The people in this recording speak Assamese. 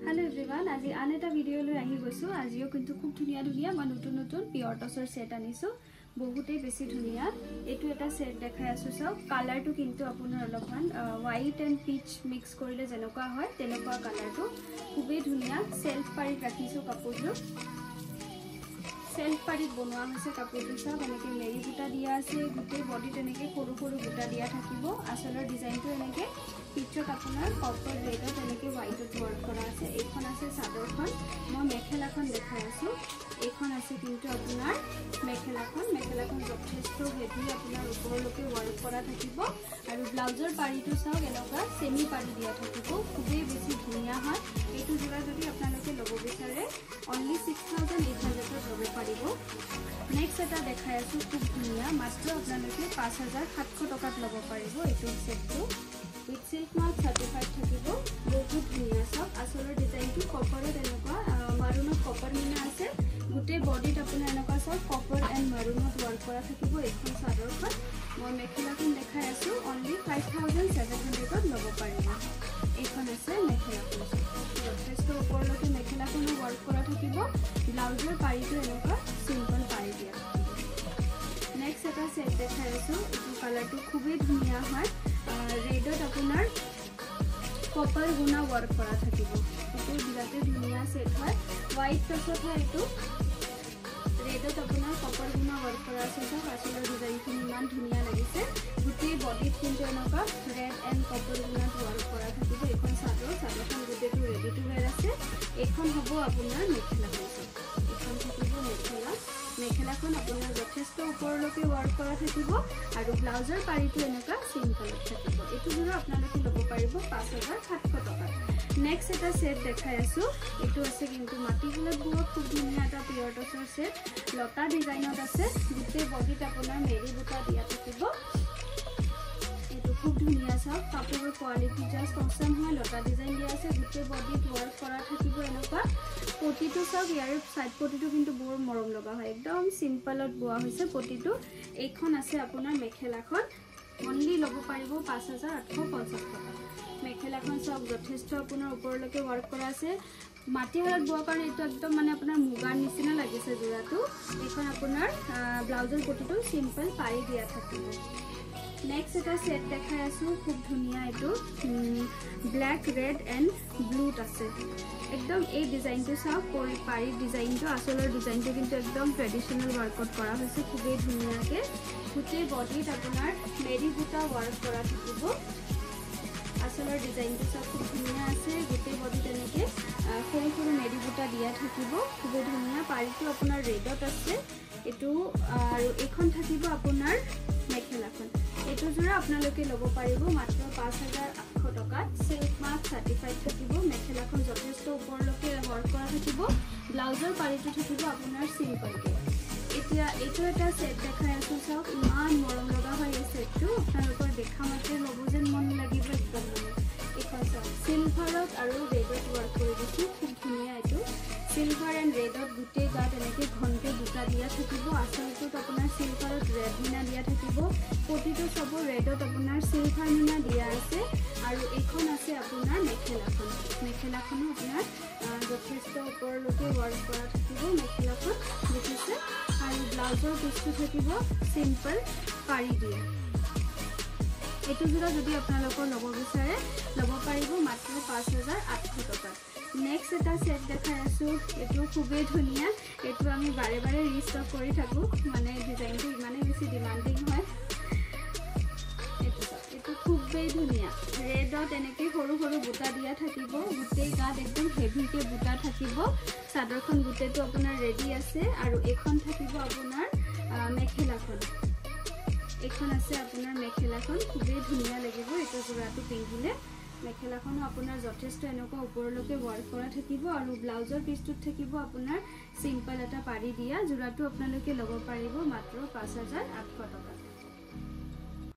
Hello everyone, আজি আন এটা ভিডিও লৈ আহি গৈছো। আজিও কিন্তু খুব ধুনিয়া ধুনিয়া মই নতুন পিয়ৰ টছৰ সেট আনিছো। বহুতেই বেছি ধুনিয়া। এটো এটা সেট দেখাই আছো সব। কালাৰটো কিন্তু আপোনাৰ অলপমান হোৱাইট এণ্ড পিচ মিক্স কৰিলে যেনেকুৱা হয় তেনেকুৱা কালাৰটো খুবেই ধুনিয়া। সেলফ পাৰিত ৰাখিছো কাপোৰটো। সেলফ পাৰিত বনোৱা হৈছে কাপোৰটো সব এনেকে মেৰি বুটা দিয়া আছে। গুটেই বডি তেনেকে সৰু সৰু বুটা দিয়া থাকিব। আসলৰ ডিজাইনটো এনেকে পিছত আপোনাৰ কপাৰ ৰেডত এনেকে হোৱাইটত ওয়াৰ্ক কৰা আছে। এইখন আছে চাদৰখন। মই মেখেলাখন দেখাই আছো। এইখন আছে কিন্তু আপোনাৰ মেখেলাখন যথেষ্ট হেভি আপোনাৰ ওপৰলৈকে ওয়াৰ্ক কৰা থাকিব আৰু ব্লাউজৰ পাৰিটো চাওক এনেকুৱা সেমি পাৰি দিয়া থাকিব। খুবেই বেছি ধুনিয়া হয়। এইটো জোৰা যদি আপোনালোকে ল'ব বিচাৰে only 6800 ল'ব পাৰিব। নেক্সট এটা দেখাই আছো খুব ধুনিয়া মাত্ৰ আপোনালোকে 5700 টকাত ল'ব পাৰিব এইটো সেটটো। উইথ সিল্ক মাৰ্ক সাৰ্টিফাইড থাকিব। বহুত ধুনিয়া সব। আসলৰ ডিজাইনটো কপাৰত এনেকুৱা মাৰুনত কপাৰ মিনা আছে। গুটেই বডিত আপোনাৰ এনেকুৱা সব কপাৰ এণ্ড মাৰুনত ওয়াৰ্ক কৰা থাকিব। এইখন চাদৰখন মই মেখেলাখন দেখাই আছো only 5700 ল'ব পাৰিব। এইখন আছে মেখেলাখন। যথেষ্ট ওপৰলৈকে মেখেলাখনো ওয়াৰ্ক কৰা থাকিব। ব্লাউজৰ পাৰিটো এনেকুৱা সিম্পল পাৰি দিয়া থাকিব। নেক্সট এটা সেট দেখাই আছো। এইটো কালাৰটো খুবেই ধুনিয়া হয়। ৰেডত আপোনাৰ কপাৰ গুণা ওয়াৰ্ক কৰা থাকিব। এইটো বিৰাতে ধুনিয়া সেট হয়। হোৱাইট টছত হয় এইটো। ৰেডত আপোনাৰ কপাৰ গুণা ওয়াৰ্ক কৰা আছে। সব আসলৰ ডিজাইনখন ইমান ধুনিয়া লাগিছে। গুটেই বডিত কিন্তু এনেকুৱা ৰেড এণ্ড কপাৰ গুণাত ওয়াৰ্ক কৰা থাকিব। এইখন চাদৰখন গুটেইটো ৰেডি টু ওয়্যাৰ আছে। এইখন হ'ব আপোনাৰ মেখেলাখন। এইখন থাকিব মেখেলাখন আপোনাৰ যথেষ্ট ওপৰলৈকে ওয়াৰ্ক কৰা থাকিব আৰু ব্লাউজৰ পাৰিটো এনেকুৱা সিম্পলত থাকিব। এইটো জোৰা আপোনালোকে ল'ব পাৰিব 5700 টকাত। নেক্সট এটা সেট দেখাই আছো। এইটো আছে কিন্তু মাটিশালত বোৱা খুব ধুনিয়া এটা পিয়ৰ টছৰ সেট। লতা ডিজাইনত আছে। গুটেই বডিত আপোনাৰ মেৰি বুটা দিয়া থাকিব। এইটো খুব ধুনিয়া সব। কাপোৰৰ কোৱালিটি জাস্ট অসম হয়। লতা ডিজাইন দিয়া আছে। গুটেই বডিত ওয়াৰ্ক কৰা থাকিব এনেকুৱা। পটিটো সব ইয়াৰ সাইড পটিটো কিন্তু বৰ মৰম লগা হয়। একদম সিম্পলত বোৱা হৈছে পটিটো। এইখন আছে আপোনাৰ মেখেলাখন। অনলি ল'ব পাৰিব 5850 টকা। মেখেলাখন সব যথেষ্ট আপোনাৰ ওপৰলৈকে ওয়াৰ্ক কৰা আছে। মাটিশালত বোৱাৰ কাৰণে এইটো একদম মানে আপোনাৰ মুগাৰ নিচিনা লাগিছে জোৰাটো। এইখন আপোনাৰ ব্লাউজৰ পটিটো সিম্পল পাৰি দিয়া থাকিব। নেক্সট এটা সেট দেখাই আছো খুব ধুনিয়া। এইটো ব্ল্যাক রেড এন্ড ব্লুত আছে। একদম এই ডিজাইনটো চাওক পাৰি ডিজাইনটো আসলৰ ডিজাইনটো কিন্তু একদম ট্ৰেডিশনাল ওয়াৰ্কত কৰা হৈছে। খুবেই ধুনিয়াকে গুটেই বডিত আপোনাৰ মেৰি বুটা ওয়াৰ্ক কৰা থাকিব। আসলৰ ডিজাইনটো চাওক খুব ধুনিয়া আছে। গুটেই বডিত এনেকে সৰু সৰু মেৰি বুটা দিয়া থাকিব। খুবেই ধুনিয়া। পাৰিটো আপোনাৰ ৰেডত আছে। এইটো আৰু এইখন থাকিব আপোনাৰ মেখেলাখন। এইটো জোৰা আপোনালোকে ল'ব পাৰিব মাত্ৰ 5800 টকাত। সিল্ক মাৰ্ক সাৰ্টিফাইড থাকিব। মেখেলাখন যথেষ্ট ওপৰলৈকে ওয়াৰ্ক কৰা থাকিব। ব্লাউজৰ পাৰিটো থাকিব আপোনাৰ সিম্পলকে। এতিয়া এইটো এটা সেট দেখাই আছো চাওক। ইমান মৰম লগা হয় এই সেটটো। আপোনালোকৰ দেখা মাত্ৰে ল'ব যেন মন লাগিব একদম মানে। এইখন চাওক সিলভাৰত আৰু ৰেডত ওয়াৰ্ক কৰি দিছো। খুব ধুনিয়া এইটো। সিলভাৰ এণ্ড ৰেডত গুটেই গাত এনেকে ঘনকে বুটা দিয়া থাকিব। আসলটোত আপোনাৰ সিলভাৰত ৰেড মিনা দিয়া থাকিব। পটিটো সব ৰেডত আপোনাৰ সিলভাৰ মিনা দিয়া আছে। আৰু এইখন আছে আপোনাৰ মেখেলাখনো আপোনাৰ যথেষ্ট ওপৰলৈকে ওয়াৰ্ক কৰা থাকিব। মেখেলাখন দেখিছে। আৰু ব্লাউজৰ পিছটো থাকিব সিম্পল পাৰি দিয়া। এইটো জোৰা যদি আপোনালোকৰ ল'ব বিচাৰে ল'ব পাৰিব মাত্ৰ 5800 টকাত। নেক্সট এটা সেট দেখাই আছো। এইটো খুবেই ধুনিয়া। এইটো আমি বাৰে বাৰে ৰিষ্টক কৰি থাকো মানে ডিজাইনটো ইমানেই বেছি ডিমান্ডিং হয়। এইটো খুবেই ধুনিয়া। ৰেডত এনেকে সৰু সৰু বুটা দিয়া থাকিব। গুটেই গাত একদম হেভিকে বুটা থাকিব। চাদৰখন গুটেইটো আপোনাৰ ৰেডি আছে। আৰু এইখন থাকিব আপোনাৰ মেখেলাখন। এইখন আছে আপোনাৰ মেখেলাখন। খুবেই ধুনিয়া লাগিব এইটো জোৰাটো পিন্ধিলে। মেখেলাখনো আপোনাৰ যথেষ্ট এনেকুৱা ওপৰলৈকে ওয়াৰ্ক কৰা থাকিব। আৰু ব্লাউজৰ পিছটোত থাকিব আপোনাৰ সিম্পল এটা পাৰি দিয়া। জোৰাটো আপোনালোকে ল'ব পাৰিব মাত্ৰ 5800 টকা।